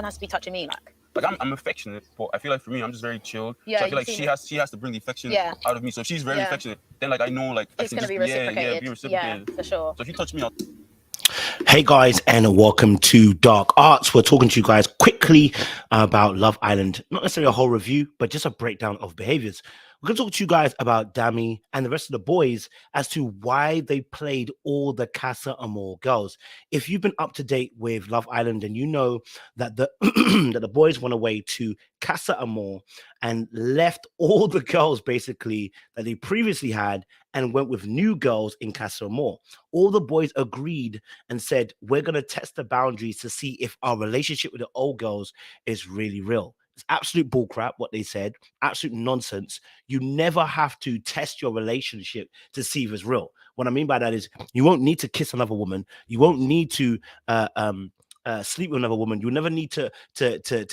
has to be touching me like. Like I'm affectionate, but I feel like for me, I'm just very chilled. Yeah, so I feel like she has to bring the affection out of me. So if she's very affectionate, then like I know like it's I can gonna be just reciprocated. be reciprocated. Yeah, for sure. So if you touch me, Hey guys, and welcome to Dark Arts. We're talking to you guys quickly about Love Island. Not necessarily a whole review, but just a breakdown of behaviors. We're going to talk to you guys about Dami and the rest of the boys as to why they played all the Casa Amor girls. If you've been up to date with Love Island, and you know that the that the boys went away to Casa Amor and left all the girls basically that they previously had and went with new girls in Casa Amor. All the boys agreed and said, we're going to test the boundaries to see if our relationship with the old girls is really real. It's absolute bullcrap what they said, absolute nonsense. You never have to test your relationship to see if it's real. What I mean by that is you won't need to kiss another woman. You won't need to sleep with another woman. You never need to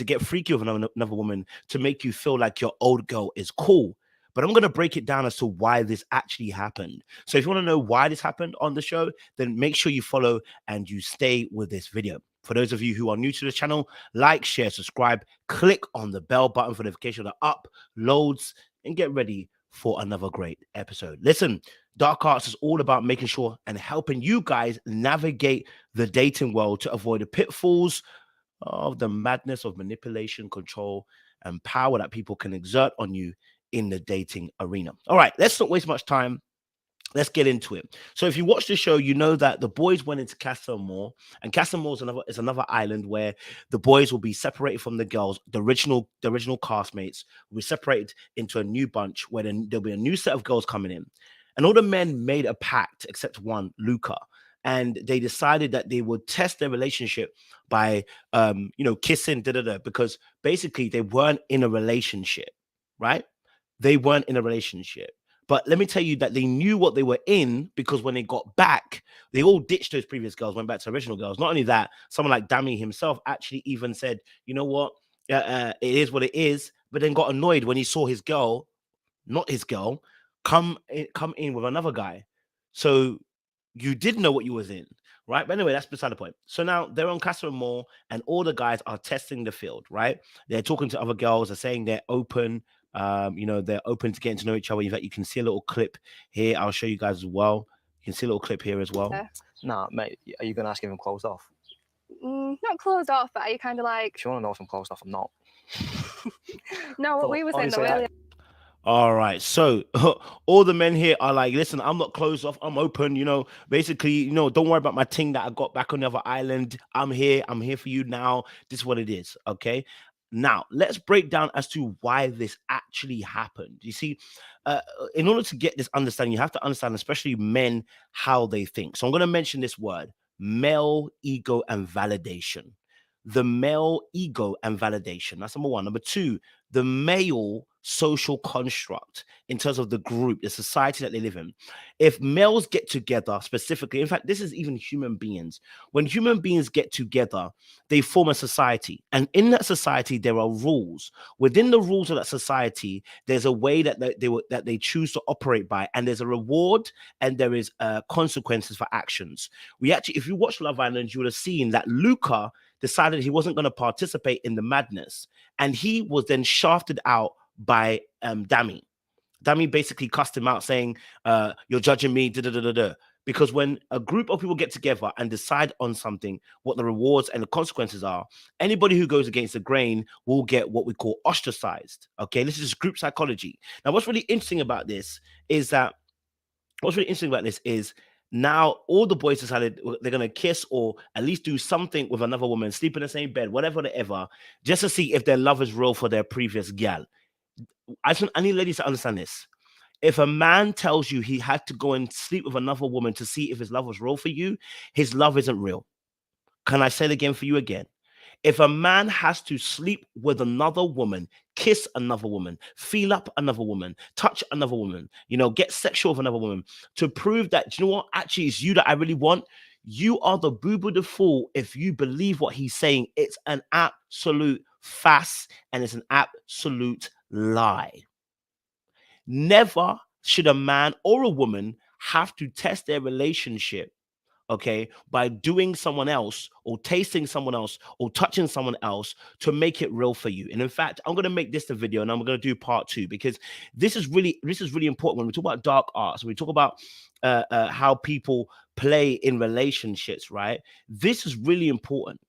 get freaky with another woman to make you feel like your old girl is cool. But I'm going to break it down as to why this actually happened. So if you want to know why this happened on the show, then make sure you follow and you stay with this video. For those of you who are new to the channel, like, share, subscribe, click on the bell button for notification of the uploads, and get ready for another great episode. Listen, Dark Arts is all about making sure and helping you guys navigate the dating world to avoid the pitfalls of the madness of manipulation, control, and power that people can exert on you in the dating arena. All right, let's not waste much time. Let's get into it. So if you watch the show, you know that the boys went into Casa Amor, and Casa Amor is another island where the boys will be separated from the girls. The original castmates will be separated into a new bunch where there'll be a new set of girls coming in. And all the men made a pact except one, Luca. And they decided that they would test their relationship by, kissing, because basically they weren't in a relationship, right? They weren't in a relationship. But let me tell you that they knew what they were in, because when they got back, they all ditched those previous girls, went back to original girls. Not only that, someone like Dami himself actually even said, you know what, it is what it is, but then got annoyed when he saw his girl, not his girl, come in with another guy. So you did know what you was in, right? But anyway, that's beside the point. So now they're on Casa Amor, and all the guys are testing the field, right? They're talking to other girls, they're saying they're open. They're open to getting to know each other. In fact, you can see a little clip here. I'll show you guys as well. You can see a little clip here as well. Nah, mate, are you going to ask if I'm closed off? Not closed off, but are you kind of like... If you want to know if I'm closed off, I'm not. No, what we were saying though earlier. All right, so all the men here are like, listen, I'm not closed off, I'm open, basically, don't worry about my thing that I got back on the other island. I'm here for you now. This is what it is, okay? Now, let's break down as to why this actually happened. You see, in order to get this understanding, you have to understand, especially men, how they think. So I'm going to mention this word, male ego and validation. The male ego and validation. That's number one. Number two, the male social construct in terms of the group, the society that they live in. If males get together specifically, in fact, this is even human beings. When human beings get together, they form a society. And in that society, there are rules. Within the rules of that society, there's a way that they choose to operate by. And there's a reward and there is consequences for actions. If you watch Love Island, you would have seen that Luca decided he wasn't going to participate in the madness. And he was then shafted out by Dami. Dami basically cussed him out, saying, you're judging me, Because when a group of people get together and decide on something, what the rewards and the consequences are, anybody who goes against the grain will get what we call ostracized. Okay, this is group psychology. Now, what's really interesting about this is now all the boys decided they're going to kiss or at least do something with another woman, sleep in the same bed, whatever, just to see if their love is real for their previous gal. I need ladies to understand this. If a man tells you he had to go and sleep with another woman to see if his love was real for you, his love isn't real. Can I say it again for you again? If a man has to sleep with another woman, kiss another woman, feel up another woman, touch another woman, get sexual with another woman to prove that, actually it's you that I really want, you are the boo-boo the fool if you believe what he's saying. It's an absolute farce and it's an absolute lie. Never should a man or a woman have to test their relationship okay, by doing someone else or tasting someone else or touching someone else to make it real for you. And in fact, I'm going to make this the video and I'm going to do part 2 because this is really important when we talk about dark arts, when we talk about how people play in relationships, right? This is really important,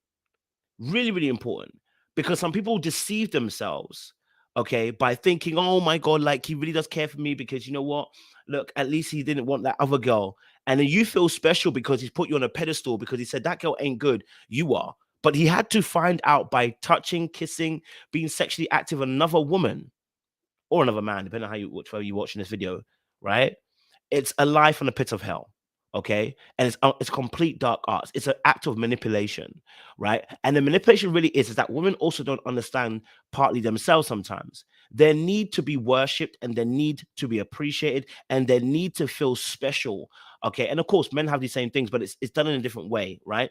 really important, because some people deceive themselves, okay, by thinking, oh my God, like he really does care for me because you know what? Look, at least he didn't want that other girl. And then you feel special because he's put you on a pedestal because he said that girl ain't good. You are. But he had to find out by touching, kissing, being sexually active with another woman or another man, depending on how you're watching this video, right? It's a life in the pit of hell. Okay, and it's complete dark arts. It's an act of manipulation, right? And the manipulation really is that women also don't understand partly themselves sometimes. They need to be worshipped and they need to be appreciated and they need to feel special. Okay, and of course, men have these same things, but it's done in a different way, right?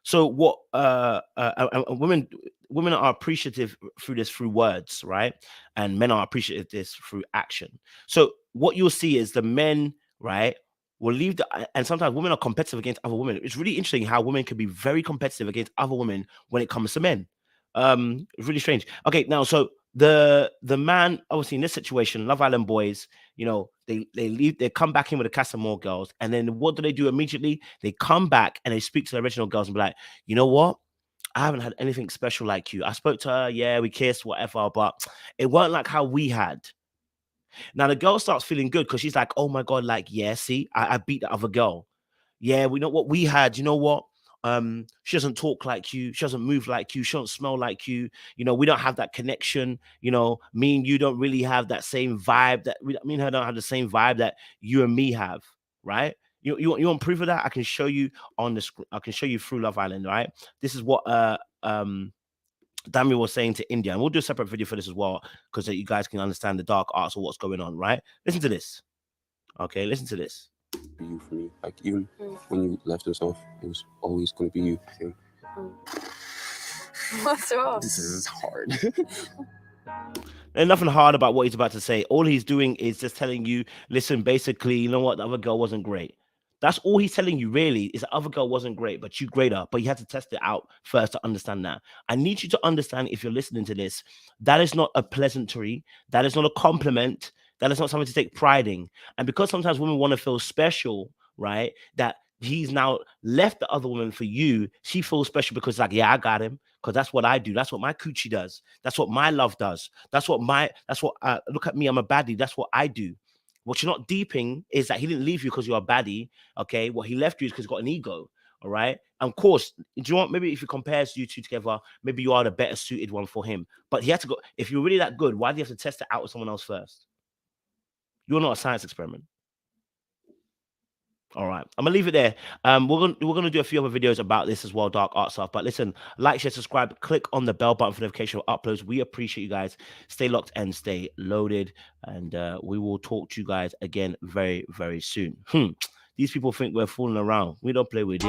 So what women are appreciative through words, right? And men are appreciative this through action. So what you'll see is the men, right, will leave and sometimes women are competitive against other women. It's really interesting how women can be very competitive against other women when it comes to men. It's really strange. Okay, now so the man, obviously in this situation, Love Island boys, you know, they leave, they come back in with the Casa Amor girls, and then what do? Immediately they come back and they speak to the original girls and be like, you know what? I haven't had anything special like you. I spoke to her, yeah, we kissed, whatever, but it weren't like how we had. Now the girl starts feeling good because she's like, oh my God, like, yeah, see, I beat the other girl. Yeah, we know what we had. You know what? She doesn't talk like you. She doesn't move like you. She doesn't smell like you. You know, we don't have that connection. You know, me and you don't really have that same vibe. Me and her don't have the same vibe that you and me have, right? You want proof of that? I can show you on the screen. I can show you through Love Island, right? This is what Dami was saying to India, and we'll do a separate video for this as well, because you guys can understand the dark arts or what's going on, right? Listen to this. Okay, listen to this. You for me, like even when you left us off, it was always going to be you. I think. What's wrong? This is hard. There's nothing hard about what he's about to say. All he's doing is just telling you, listen, basically, you know what, the other girl wasn't great. That's all he's telling you, really, is the other girl wasn't great, but you greater. But you had to test it out first to understand that. I need you to understand, if you're listening to this, that is not a pleasantry. That is not a compliment. That is not something to take pride in. And because sometimes women want to feel special, right, that he's now left the other woman for you, she feels special because, like, yeah, I got him, because that's what I do. That's what my coochie does. That's what my love does. Look at me, I'm a baddie. That's what I do. What you're not deeping is that he didn't leave you because you're a baddie, okay? What he left you is because he's got an ego, all right? And of course, do you want, maybe if he compares you two together, maybe you are the better suited one for him. But he had to go, if you're really that good, why do you have to test it out with someone else first? You're not a science experiment. All right, I'm gonna leave it there. We're gonna do a few other videos about this as well, dark art stuff. But listen, like, share, subscribe, click on the bell button for notification of uploads. We appreciate you guys. Stay locked and stay loaded, and we will talk to you guys again very, very soon. These people think we're fooling around. We don't play with it.